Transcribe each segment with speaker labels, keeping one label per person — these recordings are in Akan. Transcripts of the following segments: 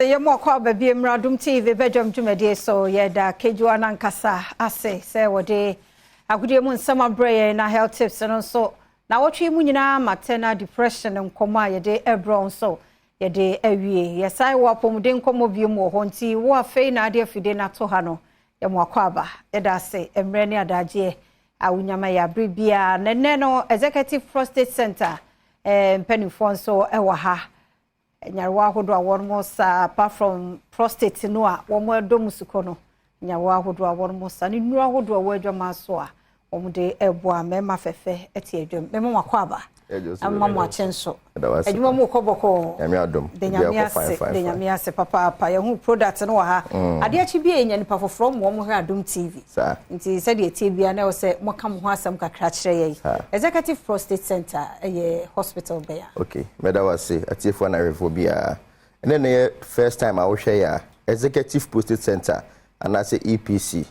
Speaker 1: Yemo kwa baby Adom TV Badwam Jumede so yeda kejuwa nankasa ase se wode agudie mu nsama breye na health tips no so na wotwe mu nyina maternal depression nkoma yede ebro so yede awie yesai wo apomde nkomo biemu ho nti wo afei na ade afide na to ha no yemo akwa aba yeda ase emre ne adaje awunyama ya bribia nene no executive prostate center mpenifo so ewa ha nyawa hodo awon apart from prostate no a wo mo Adom suko no nyawa hodo awon sa ni nura hodo awadwama so a wo mo de eboa mema fefe eti adwam mema wakwa aba amma mo achenso adwuma mo koboko
Speaker 2: Adom
Speaker 1: de nyamiase papa ye hu product no ha ade achi bi enya nipa foforo mo mo Adom TV nti se de TV na wo se mo kam ho asam kakra kire ye executive prostate center ye hospital beya
Speaker 2: okay medawase atiefo na refobia ene ne first time I wo hwe ya executive prostate center and I say EPC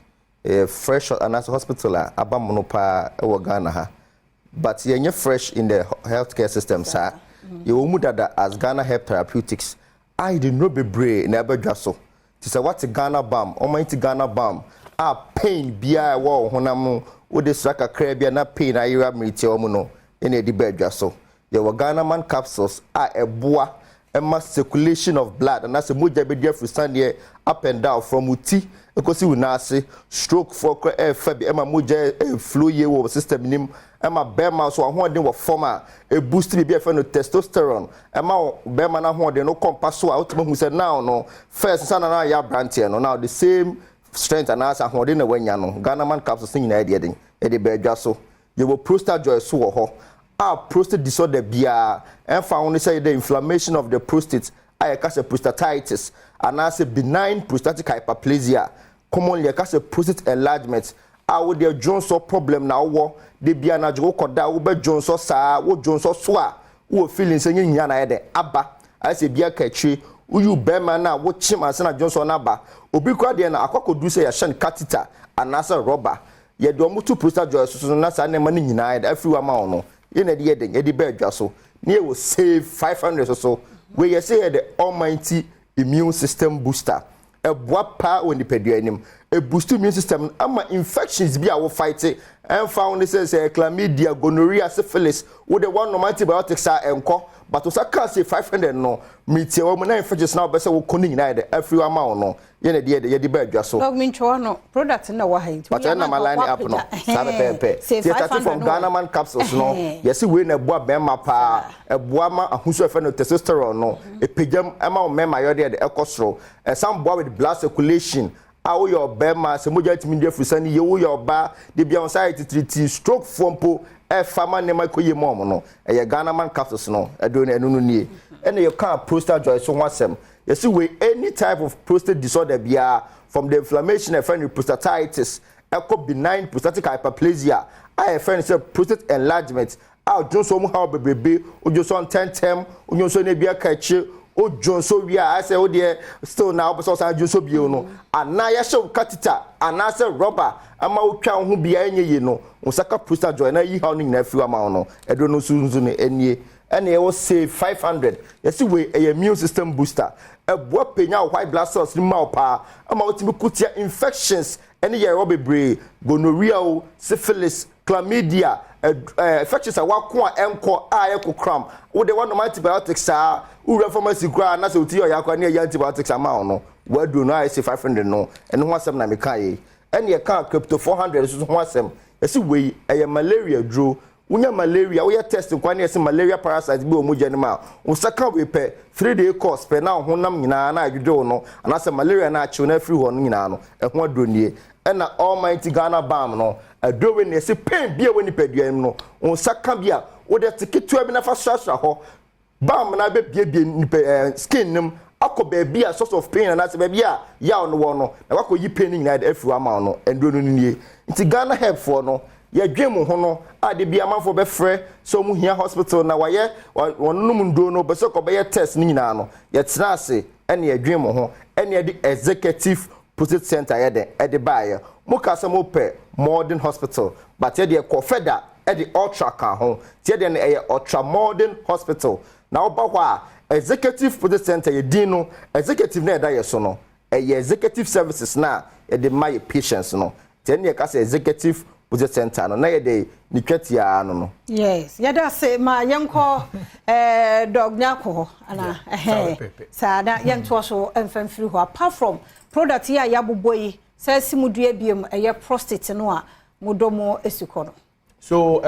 Speaker 2: fresh and as hospital abamono pa e wo Ghana ha but you're fresh in the healthcare system, sir. You will that as Ghana Health Therapeutics. I did not be brave, never just so. To say what's a Ghana bomb, almighty Ghana bomb. Pain, beer, war, honamu, would this like a crabby na pain, I have me teomuno in a debate just so. There were Ghana man capsules, a boa, a mass circulation of blood, and that's a muja be there for Sunday up and down from Uti. Because you now say stroke for Fabi Emma Muja flu ye system nim Emma Bema so I wa former a boost to be a friend of testosterone Emma Bema na ho de no compass so out who said now no first son and ya brantier no now the same strength and as a ho de na wanya no Ghana man capsules in idea din e de be so you will prostate joy so ho prostate disorder bia and found say the inflammation of the prostate I cause a prostatitis and as a benign prostatic hyperplasia commonly I cause a prostate enlargement would the Jones problem now war de bia na jo koda wo be Jones sa wo Jones so a wo feeling say nya na de aba I say bia katwe you bema na wo chima say na Jones na aba obi kwa de na akokodu say ya shen catheter and as a rubber ye do mutu prostate joy so na sa na ma ni nyina de afiwa ma ono ye na de ye de be adwa so ne will save 500 or so where you say the almighty immune system booster a boapa when the pedianim a boost immune system ama infections be our fight and found this as chlamydia gonorrhea syphilis with the one no antibiotics are enko but to say 500 no meteor woman infections now be say we koni na de every amount no ye na de the bad so
Speaker 1: dog mean no product na wa ha
Speaker 2: but na my line up no sabe pepe see starting from Ghana man capsules no yes we na boa bema pa e boa ma ahusu efe no testosterone no e pejam ema o mema yo de ekosoro some boa with blood circulation how your bema se moja timi de frusani ye wo your ba de bia anxiety treat stroke fompo e fama ne makoye mom no e Ghana man capsules no e do na enu no nie and you can prostate joy so wasem you see we any type of prostate disorder bia from the inflammation and friend prostatitis echo benign prostatic hyperplasia I friend say prostate enlargement Johnson how bebe Johnson 10 Johnson ne bia kachi Johnson we I say there still now but so Johnson bio no ana ya show catheter ana say rubber ama utwa ho bia enye yi no usaka prostate joy na yi how ni na afiwa ma no edo no sunzu ne enie and it will save 500 you see we a immune system booster a boa penya white blood cells ni ma pa ama otimi kutia infections any year obebre gonorrhea syphilis chlamydia infections are wako enko ayeko cram wo de one antibiotics are who pharmacy gra na so ti yakwa ne antibiotics ama no we do no I say 500 no and ho asem na me kai and ye kan crypto 400 so ho asem you see we a malaria dro unya malaria we test kwani ese malaria parasite bi omo janima usaka we pe 3-day course pe na honam nyina na adwodwo no anase malaria na achiw na free ho no nyina no ho adonie na almighty Ghana balm no adowe ne ese pain bia woni paduan no usaka bia wo de tikitua bi na fa swaswa ho balm na be bia skin nim akoba bia source of pain na se bia ya no wo no na wakoyi pain nyina de afiwa ma no endo no nie nti Ghana help for no ya dwem ho no ade bia manfo be frɛ so mu hia hospital na waye wonum ndo no be so ko be test ni nyina no ye tena ase ene ya dwem ho ene ya di executive prostate center ya de e de baaye mo ka se mo pe modern hospital but ye de ko feda e de ultra ka ho tie de e ultra modern hospital na oba kwa executive prostate center ye din no executive na eda ye so no ye executive services na ye de my patients no ten ye ka say executive prostate center no na ye de ni twetia no
Speaker 1: yes yada say ma yenko dog nyako ana sa da yento so emfamfiri ho apart from product ya yaboboyi say simudue biem ye prostate no a modomo esikono. So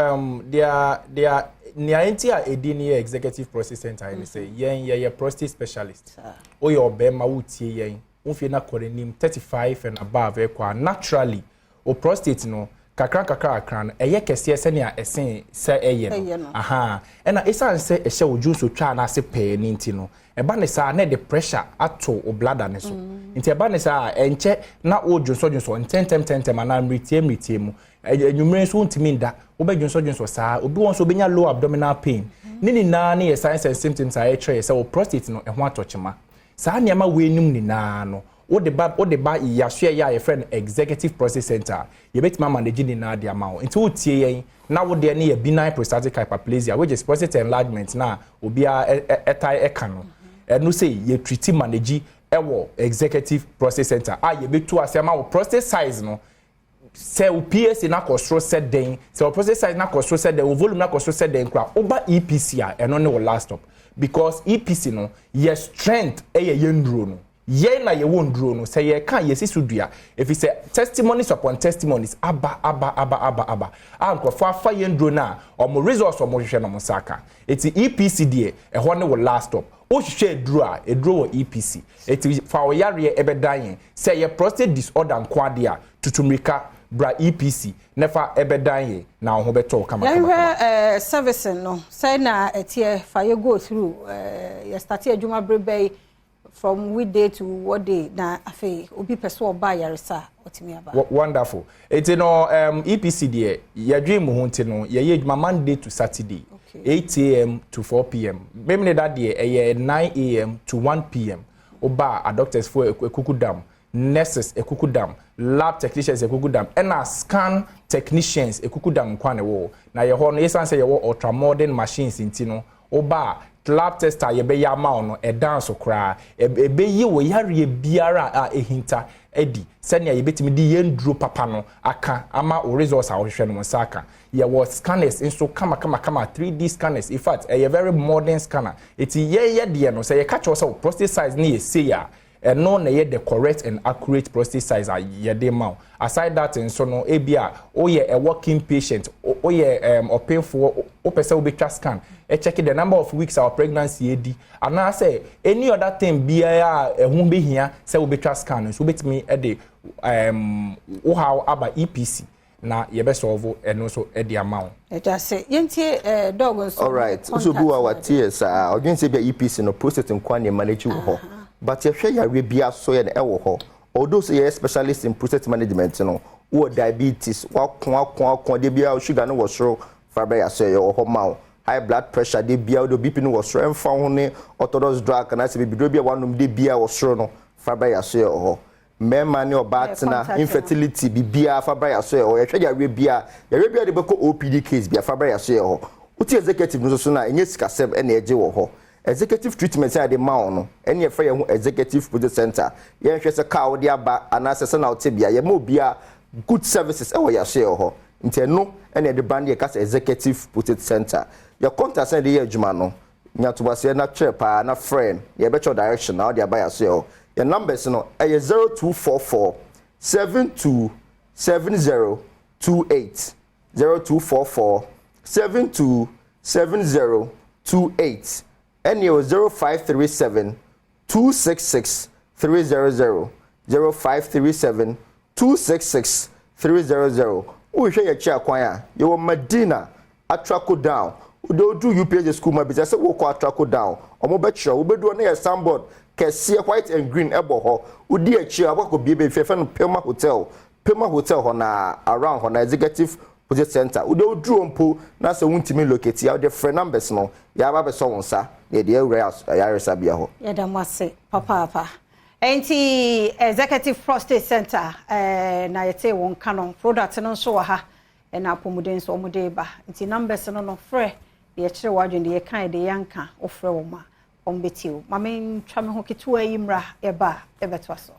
Speaker 3: they are niainti edini executive prostate center and say ye prostate specialist. O your bema wutie yen. Unfie na korenim 35 and above ekwa naturally o prostate no kakra no eye kese ese ne esen se eye no. Aha. Ena esan se ehye oju so twa na ase pe ni nti no. Eba ne sa na the pressure ato o bladder ne so. Nti eba ne sa enche na oju so ntem ana mritie mu. Enyumre so ntimi nda obedwonso so saa obi won so obenya low abdominal pain ni na ye signs and symptoms are try say o prostate no ho atochema saa niama we enum ni na no o de ba yaso ya friend executive prostate center ye betima manage ni na de amount nti o tie yen na wo de ne ye benign prostatic hyperplasia which is prostate enlargement na obi etai eka no no say ye treat manage ewo executive prostate center ye betu asema o prostate size no say o PS na control set den say o prostate size na control set den o volume na control set den kra over EPC eno ne wo last stop because EPC no your strength ye nduro no ye na ye wo nduro no say ye kan ye sisudua if you say testimonies upon testimonies aba ankofo afa ye nduro na o mo resource o mo hwehwe no mo saka eti EPC de ho ne wo last stop o hwehwe eduro wo EPC eti fa o yare ebedan say ye prostate disorder nkwade a tutumrika bra EPC nefa ebedan ye na ho beto kama
Speaker 1: servicing no say na etie fa you go through you start adwuma brebe from weekday to what day na afi obi person oba yaresa otimi aba
Speaker 3: wonderful eti no EPC de ye dream ho nti no ye adwuma Monday to Saturday 8 a.m. to 4 p.m. Memne that day 9 a.m. to 1 p.m. oba a doctors for ekukudam nurses ekukudam lab technicians ekukudam and scan technicians ekukudam kwane wo na ye ho no yesan say ye wo ultra modern machines intino oba lab tester ye be ya ma no e dance kra ebe yi wo yare biara a ehinta edi senia ye betimi di yenduro papa no aka ama o resource a wo hwehwe no saka ye wo scanners inso kama 3D scanners in fact a very modern scanner eti ye de no say ye catch us prostate size ni ye say ya no na ye the correct and accurate prostate size a ye de ma aside that nso no ebia o ye a working patient o ye open for o person will be scan check the number of weeks our pregnancy edi and I say any other thing bia ehun be hia say we be scan so betimi e de o how aba EPC na ye be solve eno so e de amount
Speaker 1: just say yentie dog so
Speaker 2: all right so bu our tears odwen say be EPC no prostate nkwane manage wo ho but ye hwe yare bia so ye na e wo ho although say you specialist in prostate management no wo diabetes wa de bia sugar no wo soro fabre ya so ye ho ma high blood pressure de bia do BP no wo soro emfa ho ne orthodox drug na se bibidro bia wanum de bia wo soro no fabre ya so ye ho mema ne obatina infertility bibia fabre ya so ye ho ye hwe yare bia de beko OPD case bia fabre ya so ye ho uti executive no so na enye sikasem ene eje wo ho executive treatment say the man no ene fa ye ho executive prostate center ye hwe se ka wo de aba anase na otebia ye ma obia good services e wo ya share ho nti no ene de brand ye ka executive prostate center your contact say the adwuma no nyatobase na trepa na friend ye be cho direction na wo de aba ya share ho your numbers no e 0244 727028 0244 727028 NO 0537 266 300 0537 266 300 we hwe ye chia kwan a ye wo Medina Atrako down we do UPH school ma be say wo ko Atrako down omo be kire wo be do na ye sandboard kese white and green ebo ho wo di akire abako bie be fefe no Pema hotel ho na around ho na executive prostate center we do mpo na se wuntimi locate ya the friend numbers no ya ba be so wonsa ye de area yaresa bia ho
Speaker 1: ya da mwase papa enti executive prostate center na yete won kanon product no so ha na apomuden so omode ba enti numbers no frɛ de yɛkyerɛ wadwen de yɛkan de yanka ofrɛ wo ma ombetio mame ntwa me ho ketewa yi mra eba ebeto aso